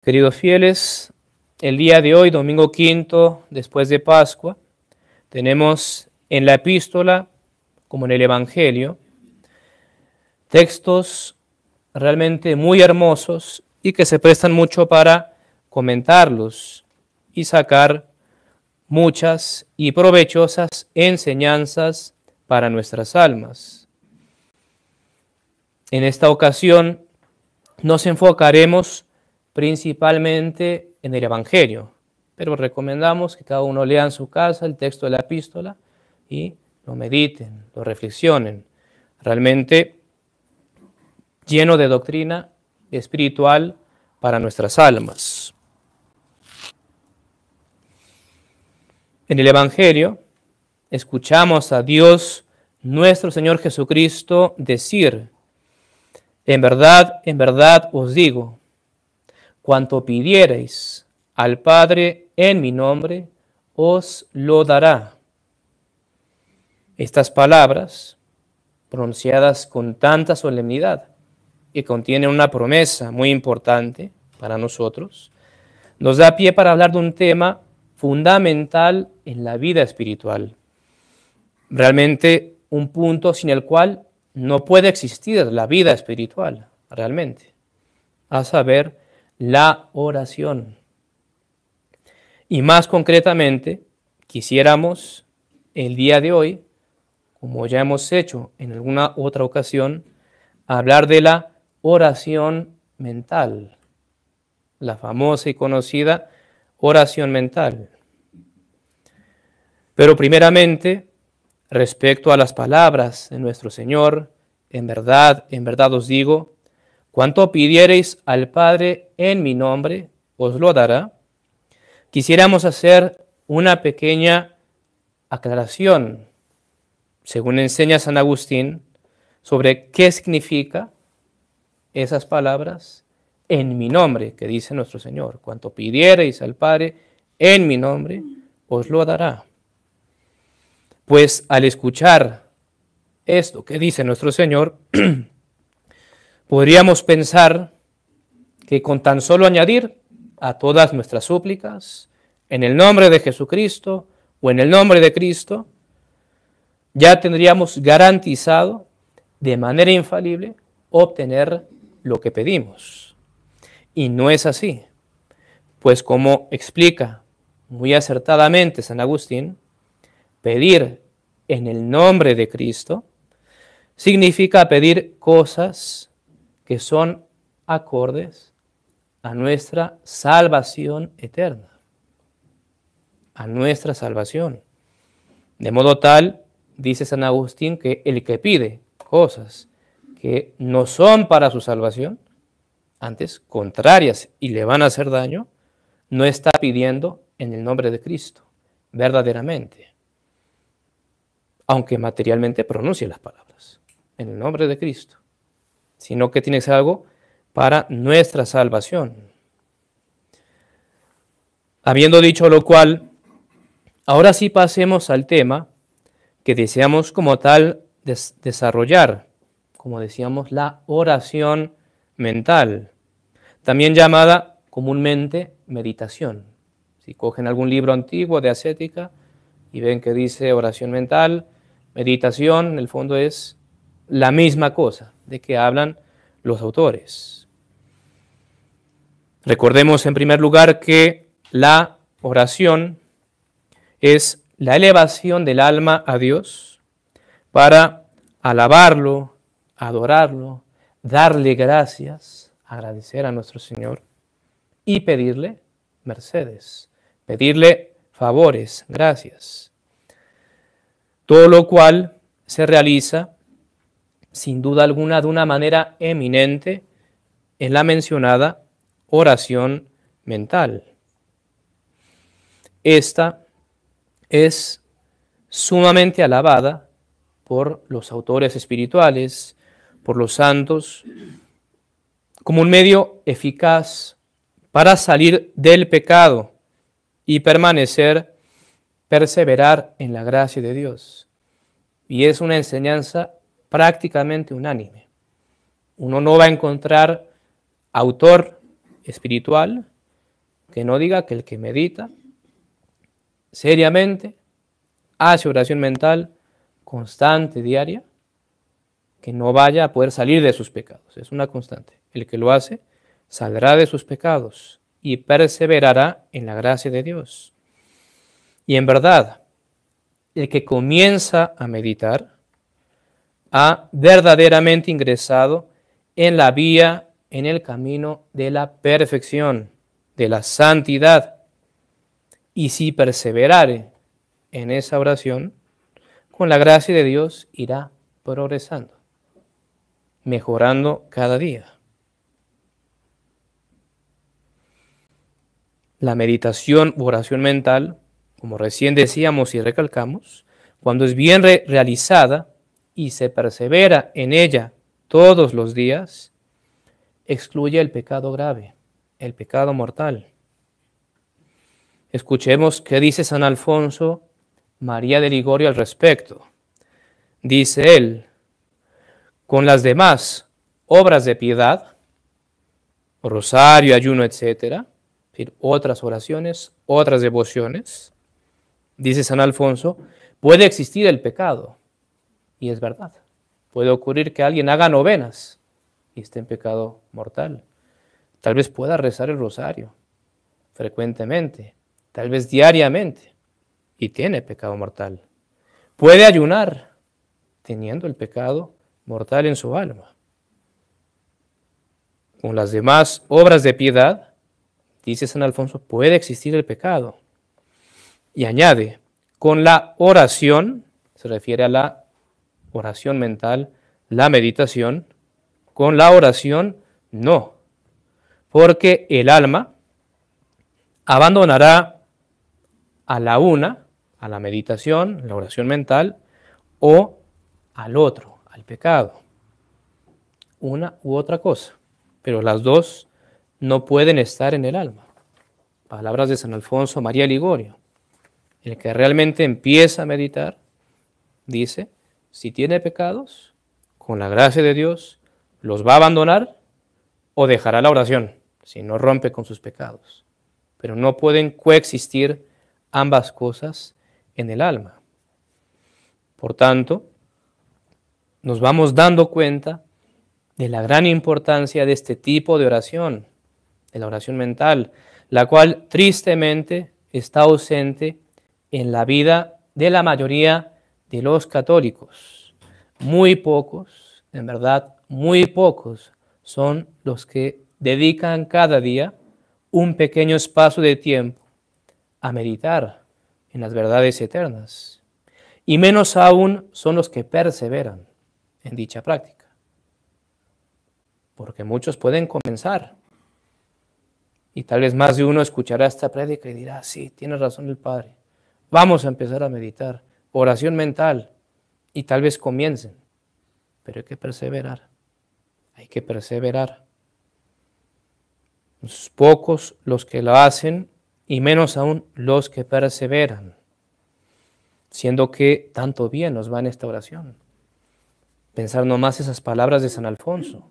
Queridos fieles, el día de hoy, domingo quinto, después de Pascua, tenemos en la epístola, como en el Evangelio, textos realmente muy hermosos y que se prestan mucho para comentarlos y sacar muchas y provechosas enseñanzas para nuestras almas. En esta ocasión nos enfocaremos principalmente en el Evangelio, pero recomendamos que cada uno lea en su casa el texto de la epístola y lo mediten, lo reflexionen, realmente lleno de doctrina espiritual para nuestras almas. En el Evangelio escuchamos a Dios, nuestro Señor Jesucristo, decir: en verdad os digo, cuanto pidiereis al Padre en mi nombre, os lo dará. Estas palabras, pronunciadas con tanta solemnidad y contienen una promesa muy importante para nosotros, nos da pie para hablar de un tema fundamental en la vida espiritual. Realmente un punto sin el cual no puede existir la vida espiritual, realmente, a saber, la oración. Y más concretamente, quisiéramos el día de hoy, como ya hemos hecho en alguna otra ocasión, hablar de la oración mental, la famosa y conocida oración mental. Pero primeramente, respecto a las palabras de nuestro Señor, en verdad os digo, cuanto pidiereis al Padre en mi nombre, os lo dará. Quisiéramos hacer una pequeña aclaración, según enseña San Agustín, sobre qué significa esas palabras en mi nombre, que dice nuestro Señor. Cuanto pidiereis al Padre en mi nombre, os lo dará. Pues al escuchar esto que dice nuestro Señor, podríamos pensar que con tan solo añadir a todas nuestras súplicas, en el nombre de Jesucristo o en el nombre de Cristo, ya tendríamos garantizado de manera infalible obtener lo que pedimos. Y no es así, pues como explica muy acertadamente San Agustín, pedir en el nombre de Cristo significa pedir cosas que son acordes a nuestra salvación eterna, a nuestra salvación. De modo tal, dice San Agustín, que el que pide cosas que no son para su salvación, antes contrarias y le van a hacer daño, no está pidiendo en el nombre de Cristo, verdaderamente, aunque materialmente pronuncie las palabras, en el nombre de Cristo, sino que tiene que ser algo para nuestra salvación. Habiendo dicho lo cual, ahora sí pasemos al tema que deseamos como tal desarrollar, como decíamos, la oración mental, también llamada comúnmente meditación. Si cogen algún libro antiguo de ascética y ven que dice oración mental, meditación, en el fondo es la misma cosa de que hablan los autores. Recordemos en primer lugar que la oración es la elevación del alma a Dios para alabarlo, adorarlo, darle gracias, agradecer a nuestro Señor y pedirle mercedes, pedirle favores, gracias. Todo lo cual se realiza sin duda alguna de una manera eminente en la mencionada oración mental. Esta es sumamente alabada por los autores espirituales, por los santos, como un medio eficaz para salir del pecado y perseverar en la gracia de Dios. Y es una enseñanza prácticamente unánime. Uno no va a encontrar autor espiritual que no diga que el que medita seriamente, hace oración mental constante, diaria, que no vaya a poder salir de sus pecados. Es una constante. El que lo hace saldrá de sus pecados y perseverará en la gracia de Dios. Y en verdad, el que comienza a meditar ha verdaderamente ingresado en la vía, en el camino de la perfección, de la santidad. Y si perseverare en esa oración, con la gracia de Dios irá progresando, mejorando cada día. La meditación u oración mental, como recién decíamos y recalcamos, cuando es bien realizada y se persevera en ella todos los días, excluye el pecado grave, el pecado mortal. Escuchemos qué dice San Alfonso María de Ligorio al respecto. Dice él: con las demás obras de piedad, rosario, ayuno, etc., otras oraciones, otras devociones, dice San Alfonso, puede existir el pecado. Y es verdad. Puede ocurrir que alguien haga novenas y esté en pecado mortal. Tal vez pueda rezar el rosario frecuentemente, tal vez diariamente, y tiene pecado mortal. Puede ayunar teniendo el pecado mortal en su alma. Con las demás obras de piedad, dice San Alfonso, puede existir el pecado. Y añade, con la oración, se refiere a la oración mental, la meditación, con la oración no, porque el alma abandonará a la una, a la meditación, la oración mental, o al otro, al pecado. Una u otra cosa, pero las dos no pueden estar en el alma. Palabras de San Alfonso María Ligorio. El que realmente empieza a meditar, dice, si tiene pecados, con la gracia de Dios, los va a abandonar o dejará la oración, si no rompe con sus pecados. Pero no pueden coexistir ambas cosas en el alma. Por tanto, nos vamos dando cuenta de la gran importancia de este tipo de oración, de la oración mental, la cual tristemente está ausente en la vida de la mayoría de los católicos. Muy pocos, en verdad, muy pocos son los que dedican cada día un pequeño espacio de tiempo a meditar en las verdades eternas. Y menos aún son los que perseveran en dicha práctica. Porque muchos pueden comenzar. Y tal vez más de uno escuchará esta prédica y dirá, sí, tiene razón el Padre. Vamos a empezar a meditar. Oración mental. Y tal vez comiencen. Pero hay que perseverar. Hay que perseverar. Pocos los que lo hacen y menos aún los que perseveran. Siendo que tanto bien nos va en esta oración. Pensar nomás esas palabras de San Alfonso.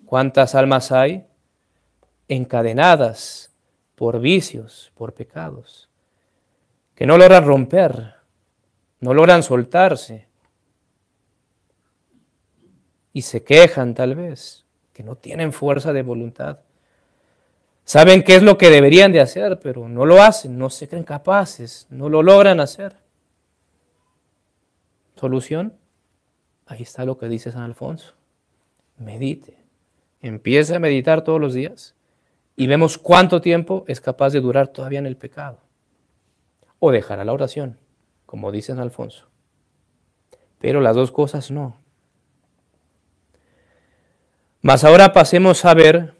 ¿Cuántas almas hay encadenadas por vicios, por pecados, que no logran romper, no logran soltarse y se quejan tal vez, que no tienen fuerza de voluntad? Saben qué es lo que deberían de hacer, pero no lo hacen, no se creen capaces, no lo logran hacer. ¿Solución? Ahí está lo que dice San Alfonso. Medite. Empieza a meditar todos los días y vemos cuánto tiempo es capaz de durar todavía en el pecado. O dejará la oración, como dice San Alfonso. Pero las dos cosas no. Mas ahora pasemos a ver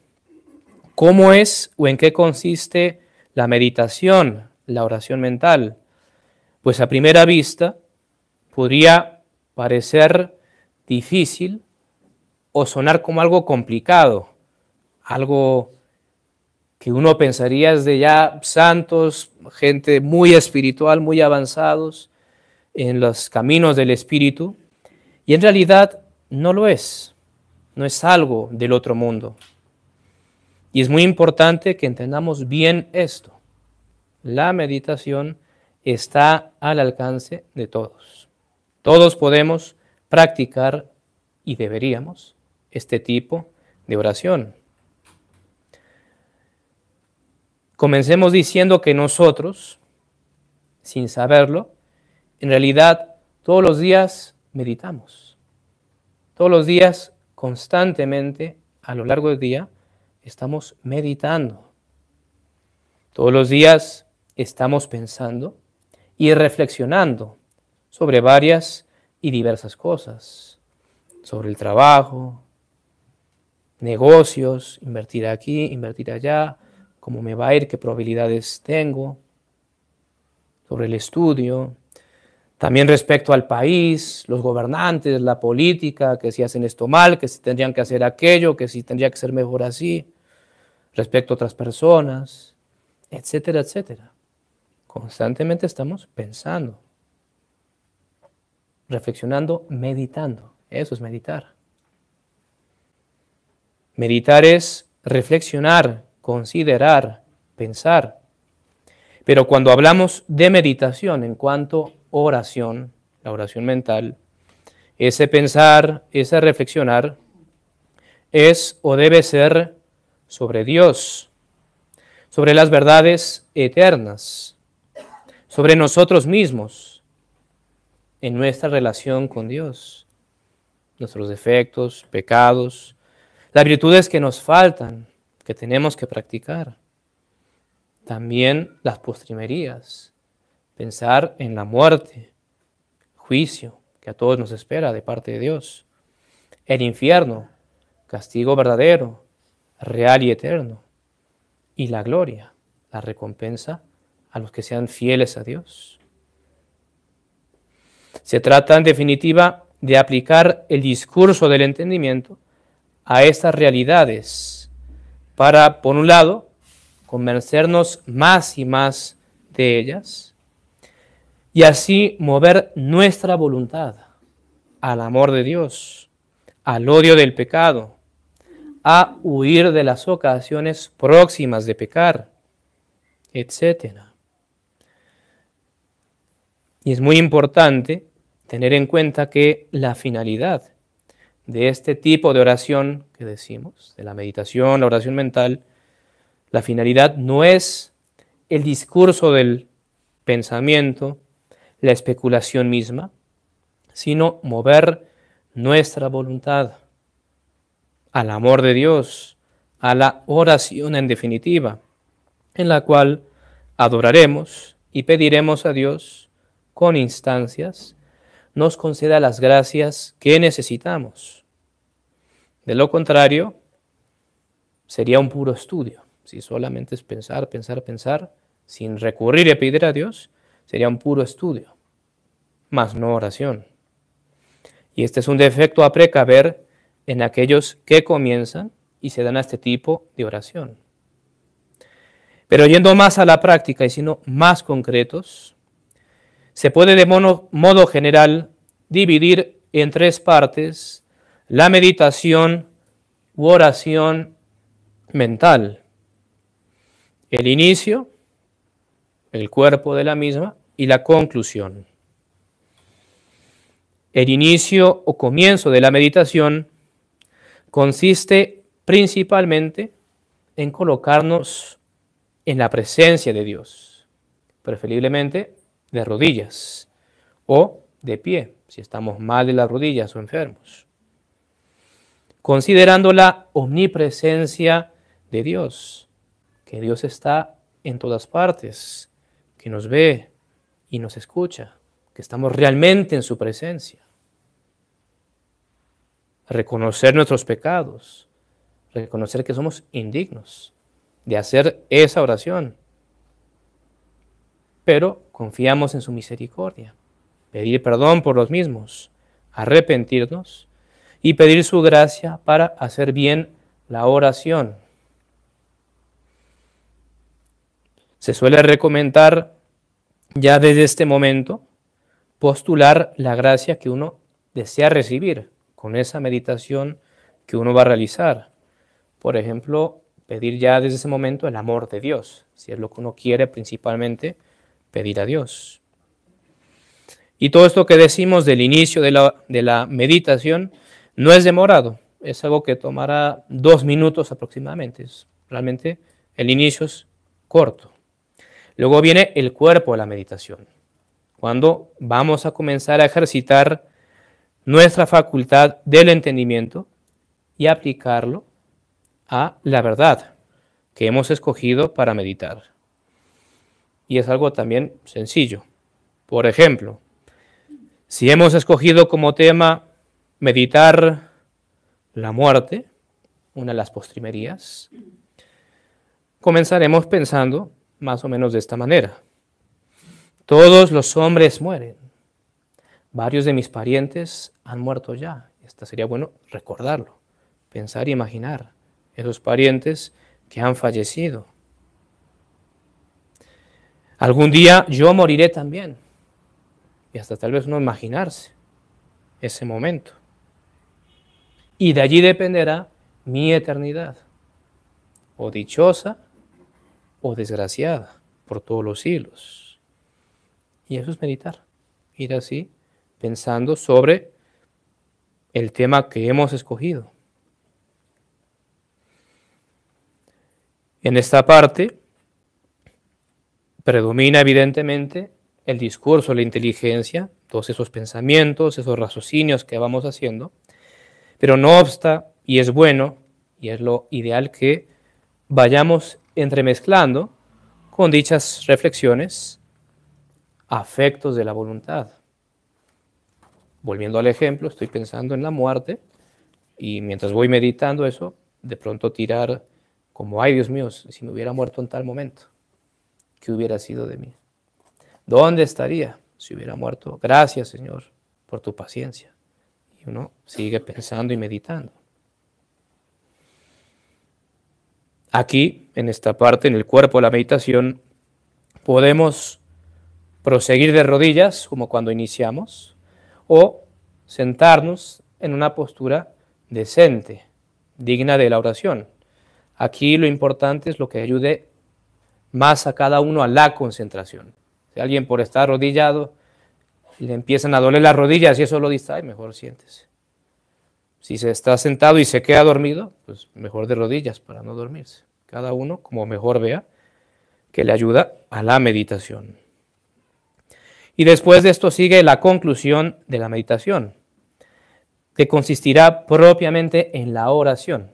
cómo es o en qué consiste la meditación, la oración mental. Pues a primera vista podría parecer difícil o sonar como algo complicado, algo que uno pensaría es de ya santos, gente muy espiritual, muy avanzados en los caminos del espíritu, y en realidad no lo es, no es algo del otro mundo. Y es muy importante que entendamos bien esto. La meditación está al alcance de todos. Todos podemos practicar y deberíamos este tipo de oración. Comencemos diciendo que nosotros, sin saberlo, en realidad todos los días meditamos. Todos los días, constantemente, a lo largo del día, estamos meditando. Todos los días estamos pensando y reflexionando sobre varias y diversas cosas. Sobre el trabajo, negocios, invertir aquí, invertir allá, cómo me va a ir, qué probabilidades tengo. Sobre el estudio, también respecto al país, los gobernantes, la política, que si hacen esto mal, que si tendrían que hacer aquello, que si tendría que ser mejor así, respecto a otras personas, etcétera, etcétera. Constantemente estamos pensando, reflexionando, meditando. Eso es meditar. Meditar es reflexionar, considerar, pensar. Pero cuando hablamos de meditación en cuanto a oración, la oración mental, ese pensar, ese reflexionar, es o debe ser sobre Dios, sobre las verdades eternas, sobre nosotros mismos, en nuestra relación con Dios, nuestros defectos, pecados, las virtudes que nos faltan, que tenemos que practicar. También las postrimerías, pensar en la muerte, juicio, que a todos nos espera de parte de Dios, el infierno, castigo verdadero, real y eterno, y la gloria, la recompensa a los que sean fieles a Dios. Se trata, en definitiva, de aplicar el discurso del entendimiento a estas realidades para, por un lado, convencernos más y más de ellas y así mover nuestra voluntad al amor de Dios, al odio del pecado, a huir de las ocasiones próximas de pecar, etc. Y es muy importante tener en cuenta que la finalidad de este tipo de oración que decimos, de la meditación, la oración mental, la finalidad no es el discurso del pensamiento, la especulación misma, sino mover nuestra voluntad al amor de Dios, a la oración en definitiva, en la cual adoraremos y pediremos a Dios con instancias, nos conceda las gracias que necesitamos. De lo contrario, sería un puro estudio. Si solamente es pensar, pensar, pensar, sin recurrir y pedir a Dios, sería un puro estudio, más no oración. Y este es un defecto a precaver en aquellos que comienzan y se dan a este tipo de oración. Pero yendo más a la práctica y siendo más concretos, se puede de modo general dividir en tres partes la meditación u oración mental. El inicio, el cuerpo de la misma y la conclusión. El inicio o comienzo de la meditación consiste principalmente en colocarnos en la presencia de Dios, preferiblemente de rodillas o de pie, si estamos mal de las rodillas o enfermos, considerando la omnipresencia de Dios, que Dios está en todas partes, que nos ve y nos escucha, que estamos realmente en su presencia. Reconocer nuestros pecados, reconocer que somos indignos de hacer esa oración, pero confiamos en su misericordia, pedir perdón por los mismos, arrepentirnos y pedir su gracia para hacer bien la oración. Se suele recomendar ya desde este momento postular la gracia que uno desea recibir con esa meditación que uno va a realizar. Por ejemplo, pedir ya desde ese momento el amor de Dios, si es lo que uno quiere principalmente, pedir a Dios. Y todo esto que decimos del inicio de la meditación no es demorado, es algo que tomará 2 minutos aproximadamente. Realmente el inicio es corto. Luego viene el cuerpo de la meditación, cuando vamos a comenzar a ejercitar nuestra facultad del entendimiento y aplicarlo a la verdad que hemos escogido para meditar. Y es algo también sencillo. Por ejemplo, si hemos escogido como tema meditar la muerte, una de las postrimerías, comenzaremos pensando más o menos de esta manera. Todos los hombres mueren. Varios de mis parientes han muerto ya. Esto sería bueno recordarlo, pensar y imaginar esos parientes que han fallecido. Algún día yo moriré también. Y hasta tal vez no imaginarse ese momento. Y de allí dependerá mi eternidad, o dichosa o desgraciada por todos los siglos. Y eso es meditar, ir así pensando sobre el tema que hemos escogido. En esta parte predomina evidentemente el discurso, la inteligencia, todos esos pensamientos, esos raciocinios que vamos haciendo, pero no obsta, y es bueno, y es lo ideal que vayamos entremezclando con dichas reflexiones afectos de la voluntad. Volviendo al ejemplo, estoy pensando en la muerte y mientras voy meditando eso, de pronto tirar como, ay Dios mío, si me hubiera muerto en tal momento, ¿qué hubiera sido de mí? ¿Dónde estaría si hubiera muerto? Gracias, Señor, por tu paciencia. Y uno sigue pensando y meditando. Aquí, en esta parte, en el cuerpo de la meditación, podemos proseguir de rodillas, como cuando iniciamos, o sentarnos en una postura decente, digna de la oración. Aquí lo importante es lo que ayude más a cada uno a la concentración. Si alguien por estar arrodillado le empiezan a doler las rodillas y eso lo distrae, mejor siéntese. Si se está sentado y se queda dormido, pues mejor de rodillas para no dormirse. Cada uno como mejor vea que le ayuda a la meditación. Y después de esto sigue la conclusión de la meditación, que consistirá propiamente en la oración.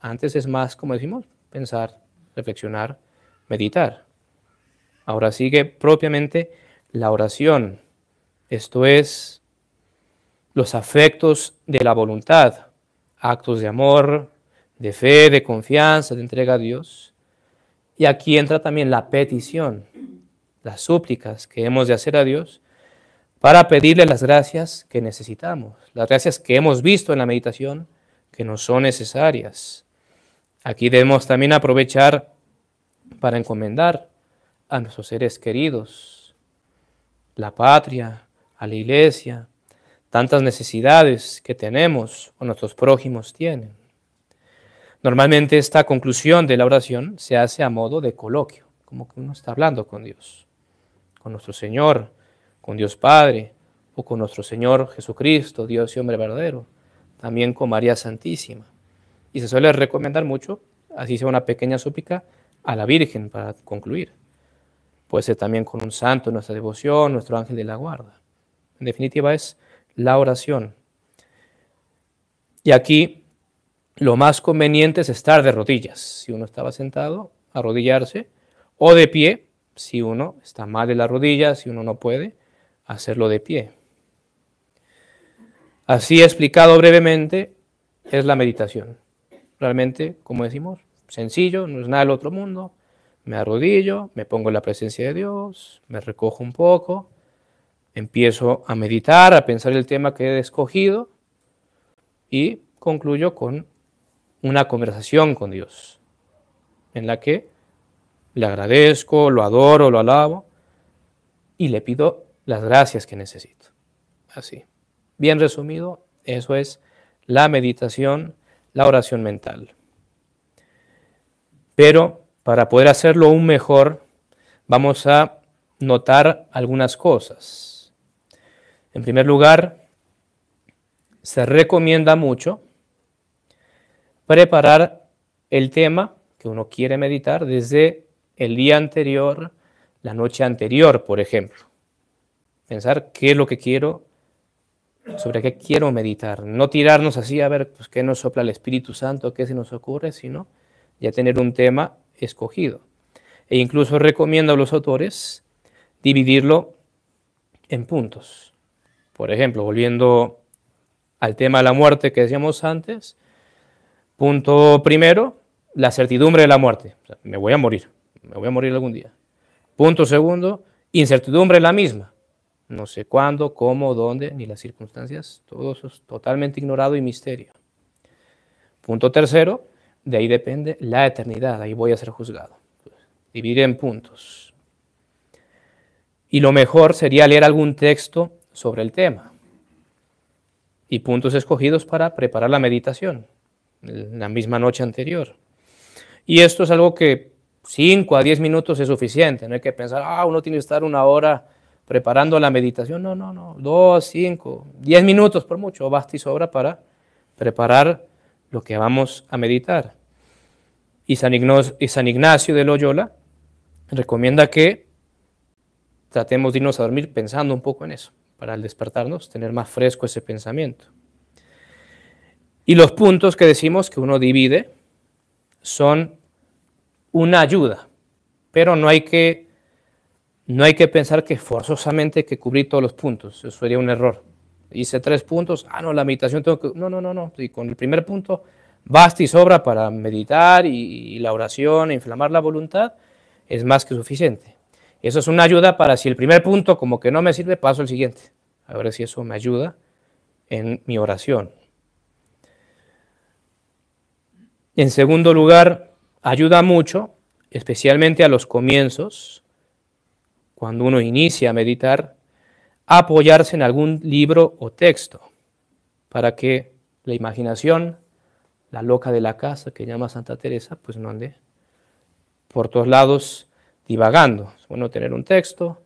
Antes es más, como decimos, pensar, reflexionar, meditar. Ahora sigue propiamente la oración, esto es, los afectos de la voluntad, actos de amor, de fe, de confianza, de entrega a Dios. Y aquí entra también la petición, las súplicas que hemos de hacer a Dios para pedirle las gracias que necesitamos, las gracias que hemos visto en la meditación que nos son necesarias. Aquí debemos también aprovechar para encomendar a nuestros seres queridos, la patria, a la iglesia, tantas necesidades que tenemos o nuestros prójimos tienen. Normalmente esta conclusión de la oración se hace a modo de coloquio, como que uno está hablando con Dios, con nuestro Señor, con Dios Padre, o con nuestro Señor Jesucristo, Dios y hombre verdadero, también con María Santísima. Y se suele recomendar mucho, así sea una pequeña súplica, a la Virgen para concluir. Puede ser también con un santo en nuestra devoción, nuestro ángel de la guarda. En definitiva es la oración. Y aquí lo más conveniente es estar de rodillas. Si uno estaba sentado, arrodillarse, o de pie, si uno está mal de las rodillas, si uno no puede, hacerlo de pie. Así explicado brevemente es la meditación. Realmente, como decimos, sencillo, no es nada del otro mundo. Me arrodillo, me pongo en la presencia de Dios, me recojo un poco, empiezo a meditar, a pensar el tema que he escogido y concluyo con una conversación con Dios, en la que le agradezco, lo adoro, lo alabo y le pido las gracias que necesito. Así. Bien resumido, eso es la meditación, la oración mental. Pero para poder hacerlo aún mejor, vamos a notar algunas cosas. En primer lugar, se recomienda mucho preparar el tema que uno quiere meditar desde el día anterior, la noche anterior, por ejemplo. Pensar qué es lo que quiero, sobre qué quiero meditar. No tirarnos así a ver pues, qué nos sopla el Espíritu Santo, qué se nos ocurre, sino ya tener un tema escogido. E incluso recomiendo a los autores dividirlo en puntos. Por ejemplo, volviendo al tema de la muerte que decíamos antes, punto primero, la certidumbre de la muerte. O sea, me voy a morir algún día. Punto segundo, incertidumbre la misma. No sé cuándo, cómo, dónde, ni las circunstancias. Todo eso es totalmente ignorado y misterio. Punto tercero, de ahí depende la eternidad. Ahí voy a ser juzgado. Dividir en puntos. Y lo mejor sería leer algún texto sobre el tema. Y puntos escogidos para preparar la meditación, la misma noche anterior. Y esto es algo que 5 a 10 minutos es suficiente. No hay que pensar, uno tiene que estar 1 hora preparando la meditación. No. 2, 5, 10 minutos por mucho, basta y sobra para preparar lo que vamos a meditar. Y San Ignacio de Loyola recomienda que tratemos de irnos a dormir pensando un poco en eso, para al despertarnos tener más fresco ese pensamiento. Y los puntos que decimos que uno divide son una ayuda, pero no hay que pensar que forzosamente hay que cubrir todos los puntos. Eso sería un error. Hice 3 puntos, la meditación tengo que... No. Y con el primer punto basta y sobra para meditar y la oración, inflamar la voluntad, es más que suficiente. Eso es una ayuda para si el primer punto como que no me sirve, paso al siguiente. A ver si eso me ayuda en mi oración. En segundo lugar, ayuda mucho, especialmente a los comienzos, cuando uno inicia a meditar, a apoyarse en algún libro o texto para que la imaginación, la loca de la casa que llama Santa Teresa, pues no ande por todos lados divagando. Es bueno tener un texto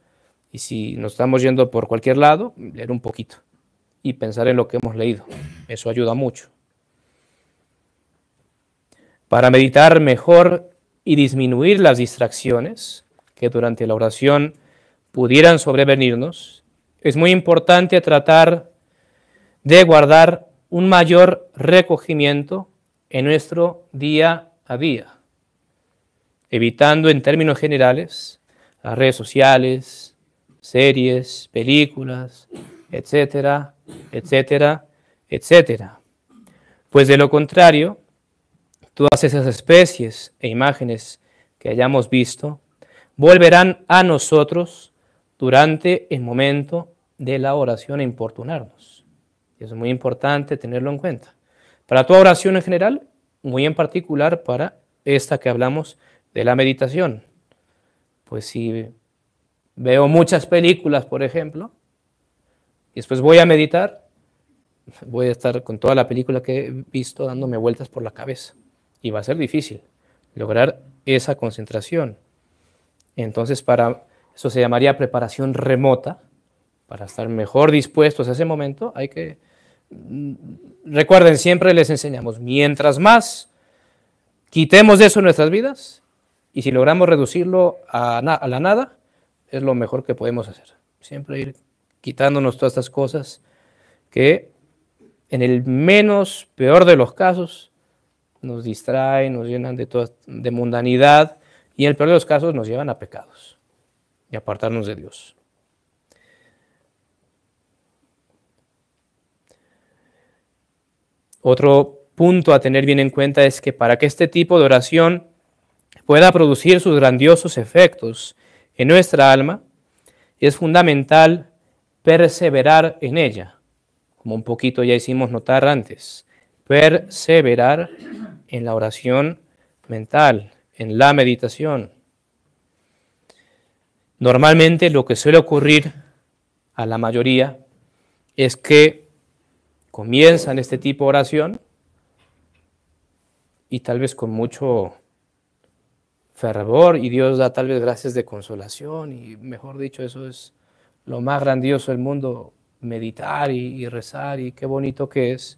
y si nos estamos yendo por cualquier lado, leer un poquito y pensar en lo que hemos leído. Eso ayuda mucho. Para meditar mejor y disminuir las distracciones que durante la oración pudieran sobrevenirnos, es muy importante tratar de guardar un mayor recogimiento en nuestro día a día, evitando en términos generales las redes sociales, series, películas, etcétera. Pues de lo contrario, todas esas especies e imágenes que hayamos visto volverán a nosotros durante el momento de la oración e importunarnos. Eso es muy importante tenerlo en cuenta. Para toda oración en general, muy en particular para esta que hablamos de la meditación. Pues si veo muchas películas, por ejemplo, y después voy a meditar, voy a estar con toda la película que he visto dándome vueltas por la cabeza. Y va a ser difícil lograr esa concentración. Entonces, para eso se llamaría preparación remota. Para estar mejor dispuestos a ese momento, hay que... Recuerden, siempre les enseñamos, mientras más quitemos de eso en nuestras vidas, y si logramos reducirlo a la nada, es lo mejor que podemos hacer. Siempre ir quitándonos todas estas cosas que en el menos peor de los casos nos distraen, nos llenan de mundanidad y en el peor de los casos nos llevan a pecados y apartarnos de Dios. Otro punto a tener bien en cuenta es que para que este tipo de oración pueda producir sus grandiosos efectos en nuestra alma, es fundamental perseverar en ella, como un poquito ya hicimos notar antes, perseverar en la oración mental, en la meditación. Normalmente lo que suele ocurrir a la mayoría es que comienzan este tipo de oración y tal vez con mucho fervor y Dios da tal vez gracias de consolación y mejor dicho, eso es lo más grandioso del mundo, meditar y rezar y qué bonito que es.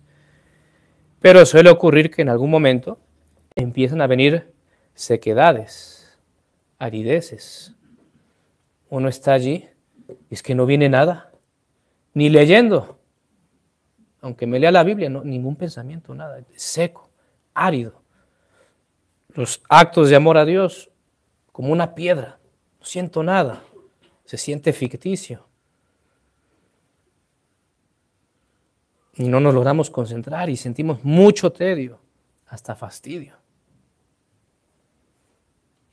Pero suele ocurrir que en algún momento empiezan a venir sequedades, arideces. Uno está allí y es que no viene nada, ni leyendo. Aunque me lea la Biblia, no, ningún pensamiento, nada, seco, árido. Los actos de amor a Dios como una piedra, no siento nada, se siente ficticio. Y no nos logramos concentrar y sentimos mucho tedio, hasta fastidio.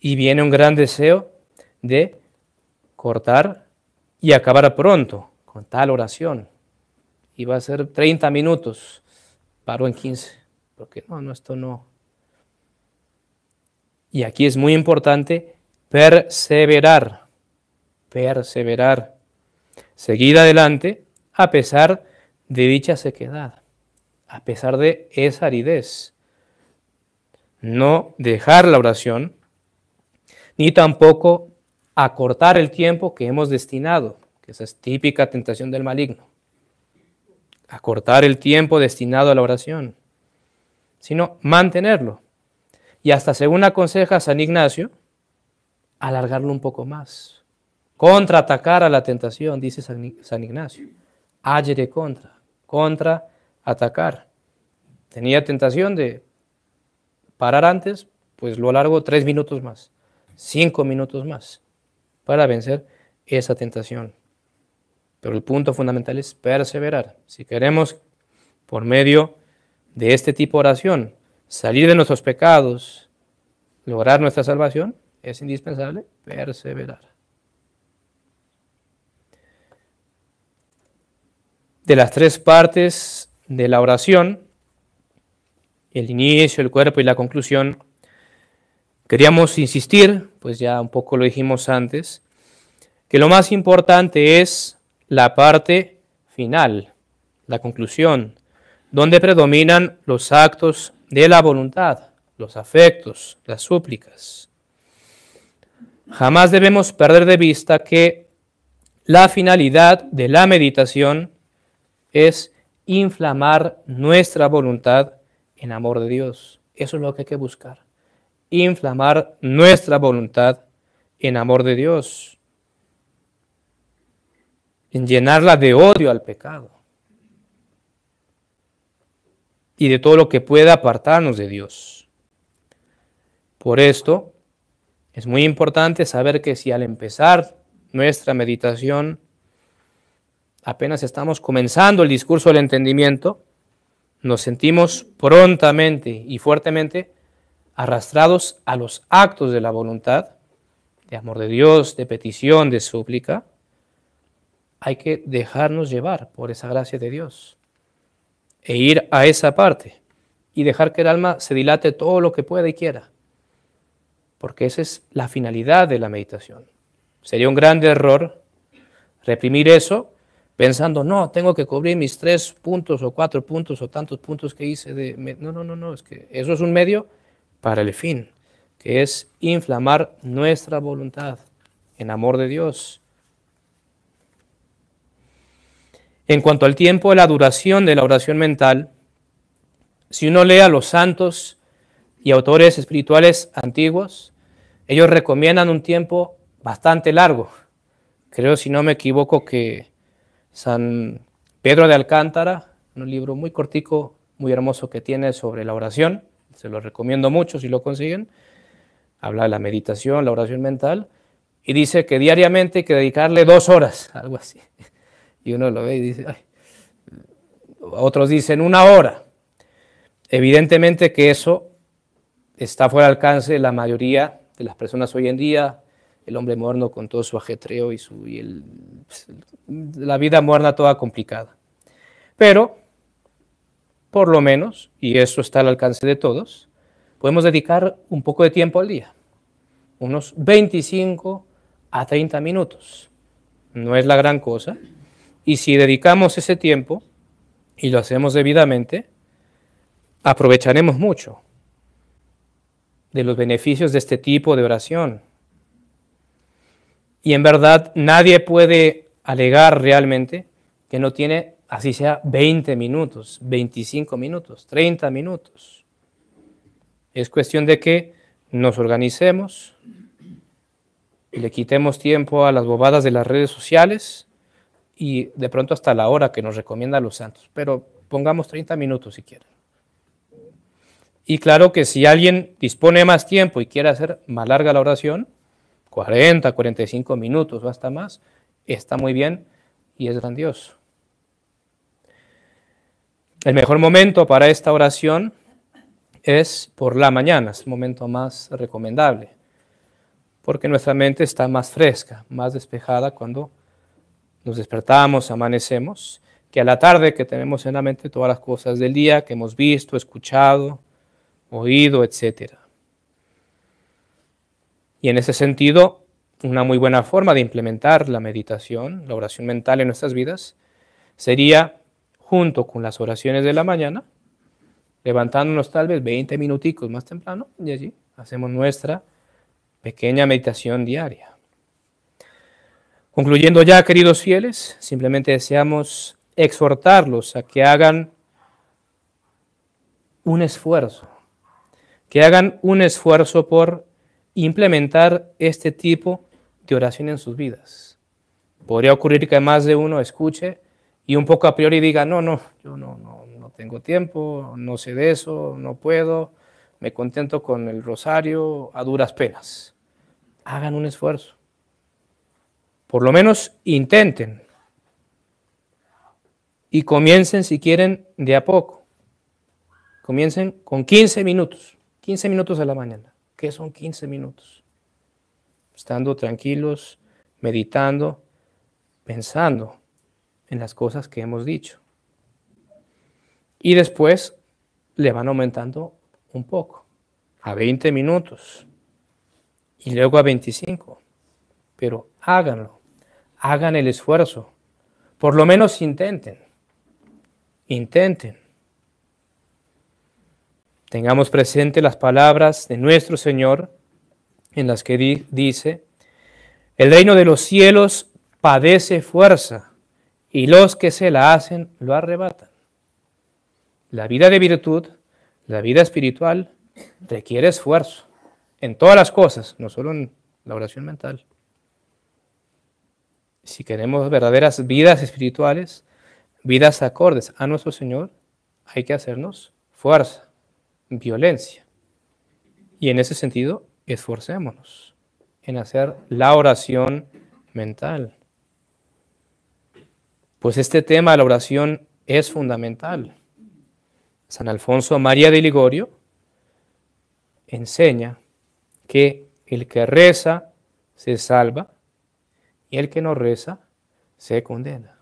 Y viene un gran deseo de cortar y acabar pronto con tal oración. Y va a ser 30 minutos, paro en 15, porque no, esto no. Y aquí es muy importante perseverar, seguir adelante a pesar de dicha sequedad, a pesar de esa aridez. No dejar la oración, ni tampoco acortar el tiempo que hemos destinado, que esa es típica tentación del maligno. Acortar el tiempo destinado a la oración, sino mantenerlo. Y hasta según aconseja San Ignacio, alargarlo un poco más. Contraatacar a la tentación, dice San Ignacio. Agere contraatacar. Tenía tentación de parar antes, pues lo alargo 3 minutos más, 5 minutos más, para vencer esa tentación. Pero el punto fundamental es perseverar. Si queremos, por medio de este tipo de oración, salir de nuestros pecados, lograr nuestra salvación, es indispensable perseverar. De las 3 partes de la oración, el inicio, el cuerpo y la conclusión, queríamos insistir, pues ya un poco lo dijimos antes, que lo más importante es la parte final, la conclusión, donde predominan los actos de la voluntad, los afectos, las súplicas. Jamás debemos perder de vista que la finalidad de la meditación es inflamar nuestra voluntad en amor de Dios. Eso es lo que hay que buscar. Inflamar nuestra voluntad en amor de Dios. En llenarla de odio al pecado. Y de todo lo que pueda apartarnos de Dios. Por esto, es muy importante saber que si al empezar nuestra meditación apenas estamos comenzando el discurso del entendimiento, nos sentimos prontamente y fuertemente arrastrados a los actos de la voluntad, de amor de Dios, de petición, de súplica. Hay que dejarnos llevar por esa gracia de Dios e ir a esa parte y dejar que el alma se dilate todo lo que pueda y quiera, porque esa es la finalidad de la meditación. Sería un gran error reprimir eso pensando, no, tengo que cubrir mis 3 puntos o 4 puntos o tantos puntos que hice. No, es que eso es un medio para el fin, que es inflamar nuestra voluntad en amor de Dios. En cuanto al tiempo de la duración de la oración mental, si uno lee a los santos y autores espirituales antiguos, ellos recomiendan un tiempo bastante largo. Creo, si no me equivoco, que San Pedro de Alcántara, un libro muy cortico, muy hermoso que tiene sobre la oración, se lo recomiendo mucho si lo consiguen, habla de la meditación, la oración mental, y dice que diariamente hay que dedicarle 2 horas, algo así. Y uno lo ve y dice, ay. Otros dicen 1 hora. Evidentemente que eso está fuera de alcance de la mayoría de las personas hoy en día, el hombre moderno con todo su ajetreo la vida moderna toda complicada. Pero, por lo menos, y eso está al alcance de todos, podemos dedicar un poco de tiempo al día, unos 25 a 30 minutos. No es la gran cosa. Y si dedicamos ese tiempo y lo hacemos debidamente, aprovecharemos mucho. de los beneficios de este tipo de oración. Y en verdad nadie puede alegar realmente que no tiene, así sea, 20 minutos, 25 minutos, 30 minutos. Es cuestión de que nos organicemos, le quitemos tiempo a las bobadas de las redes sociales y de pronto hasta la hora que nos recomiendan los santos. Pero pongamos 30 minutos si quieren. Y claro que si alguien dispone más tiempo y quiere hacer más larga la oración, 40, 45 minutos o hasta más, está muy bien y es grandioso. El mejor momento para esta oración es por la mañana, es el momento más recomendable, porque nuestra mente está más fresca, más despejada cuando nos despertamos, amanecemos, que a la tarde que tenemos en la mente todas las cosas del día que hemos visto, escuchado, oído, etc. Y en ese sentido, una muy buena forma de implementar la meditación, la oración mental en nuestras vidas, sería, junto con las oraciones de la mañana, levantándonos tal vez 20 minuticos más temprano, y allí hacemos nuestra pequeña meditación diaria. Concluyendo ya, queridos fieles, simplemente deseamos exhortarlos a que hagan un esfuerzo, por implementar este tipo de oración en sus vidas. Podría ocurrir que más de uno escuche y un poco a priori diga, no, yo no tengo tiempo, no sé de eso, no puedo, me contento con el rosario a duras penas. Hagan un esfuerzo. Por lo menos intenten. Y comiencen, si quieren, de a poco. Comiencen con 15 minutos. 15 minutos a la mañana. ¿Qué son 15 minutos? Estando tranquilos, meditando, pensando en las cosas que hemos dicho. Y después le van aumentando un poco, a 20 minutos y luego a 25. Pero háganlo, hagan el esfuerzo. Por lo menos intenten. Tengamos presente las palabras de nuestro Señor en las que dice, el reino de los cielos padece fuerza y los que se la hacen lo arrebatan. La vida de virtud, la vida espiritual, requiere esfuerzo en todas las cosas, no solo en la oración mental. Si queremos verdaderas vidas espirituales, vidas acordes a nuestro Señor, hay que hacernos fuerza, violencia. Y en ese sentido, esforcémonos en hacer la oración mental. Pues este tema de la oración es fundamental. San Alfonso María de Ligorio enseña que el que reza se salva y el que no reza se condena.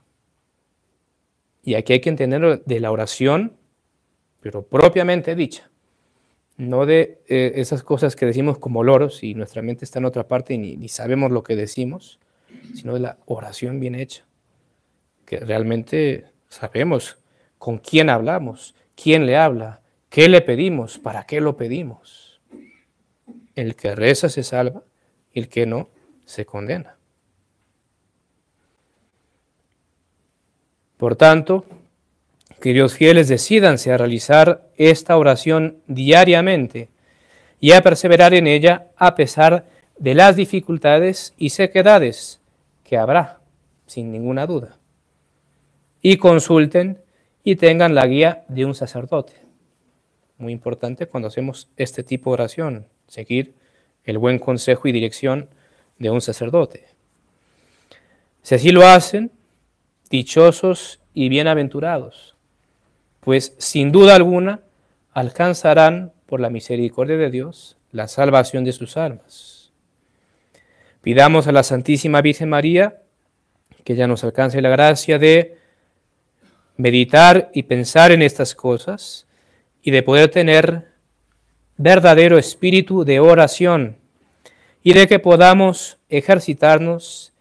Y aquí hay que entender de la oración, pero propiamente dicha, no de esas cosas que decimos como loros y nuestra mente está en otra parte y ni sabemos lo que decimos, sino de la oración bien hecha, que realmente sabemos con quién hablamos, quién le habla, qué le pedimos, para qué lo pedimos. El que reza se salva y el que no se condena. Por tanto, queridos fieles, decídanse a realizar esta oración diariamente y a perseverar en ella a pesar de las dificultades y sequedades que habrá, sin ninguna duda. Y consulten y tengan la guía de un sacerdote. Muy importante cuando hacemos este tipo de oración, seguir el buen consejo y dirección de un sacerdote. Si así lo hacen, dichosos y bienaventurados, pues sin duda alguna alcanzarán por la misericordia de Dios la salvación de sus almas. Pidamos a la Santísima Virgen María que ella nos alcance la gracia de meditar y pensar en estas cosas y de poder tener verdadero espíritu de oración y de que podamos ejercitarnos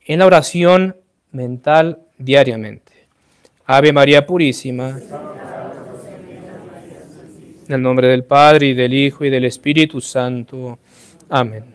en la oración mental diariamente. Ave María Purísima, En el nombre del Padre, y del Hijo, y del Espíritu Santo. Amén.